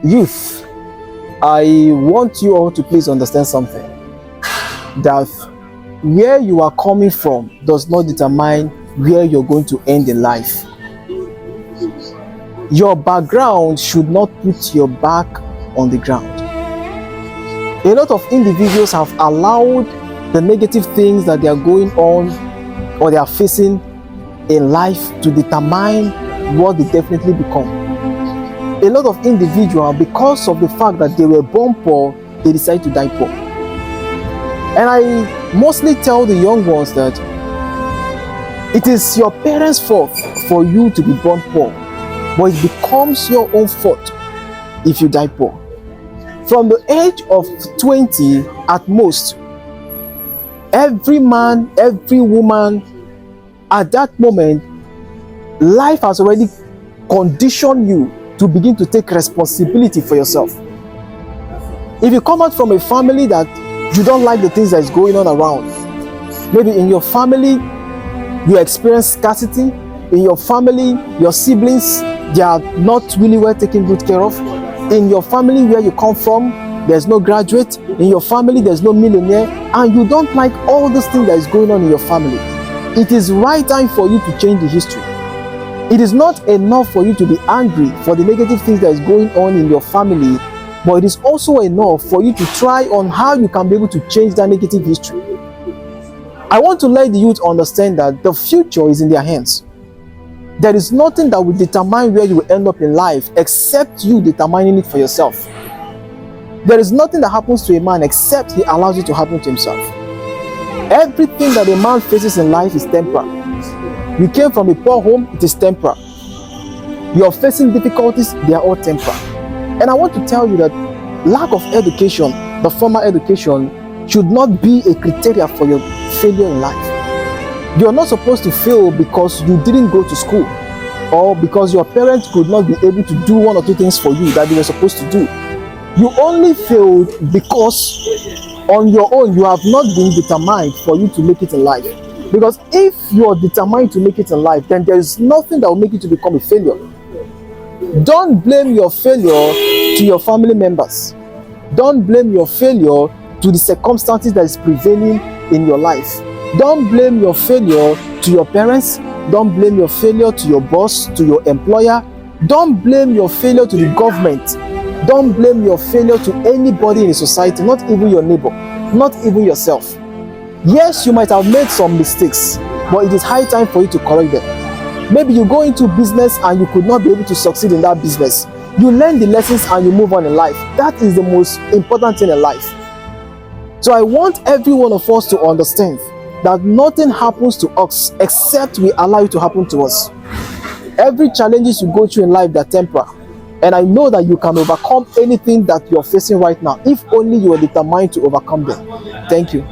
Youth, I want you all to please understand something. That where you are coming from does not determine where you're going to end in life. Your background should not put your back on the ground. A lot of individuals have allowed the negative things that they are going on or they are facing in life to determine what they definitely become. A lot of individuals, because of the fact that they were born poor, they decide to die poor. And I mostly tell the young ones that it is your parents' fault for you to be born poor, but it becomes your own fault if you die poor. From the age of 20 at most, every man, every woman, at that moment, life has already conditioned you to begin to take responsibility for yourself. If you come out from a family that you don't like the things that is going on around, maybe in your family you experience scarcity, in your family your siblings, they are not really well taken good care of, in your family where you come from there's no graduate, in your family there's no millionaire, and you don't like all those things that is going on in your family, it is right time for you to change the history. It is not enough for you to be angry for the negative things that is going on in your family, but it is also enough for you to try on how you can be able to change that negative history. I want to let the youth understand that the future is in their hands. There is nothing that will determine where you will end up in life except you determining it for yourself. There is nothing that happens to a man except he allows it to happen to himself. Everything that a man faces in life is temporary. You came from a poor home, it is temporal. You are facing difficulties, they are all temporal. And I want to tell you that lack of education, the formal education, should not be a criteria for your failure in life. You are not supposed to fail because you didn't go to school or because your parents could not be able to do one or two things for you that they were supposed to do. You only failed because on your own you have not been determined for you to make it in life. Because if you are determined to make it in life, then there is nothing that will make you to become a failure. Don't blame your failure to your family members. Don't blame your failure to the circumstances that is prevailing in your life. Don't blame your failure to your parents. Don't blame your failure to your boss, to your employer. Don't blame your failure to the government. Don't blame your failure to anybody in the society, not even your neighbor, not even yourself. Yes, you might have made some mistakes, but it is high time for you to correct them. Maybe you go into business and you could not be able to succeed in that business. You learn the lessons and you move on in life. That is the most important thing in life. So I want every one of us to understand that nothing happens to us except we allow it to happen to us. Every challenges you go through in life, they're temporary. And I know that you can overcome anything that you're facing right now if only you are determined to overcome them. Thank you.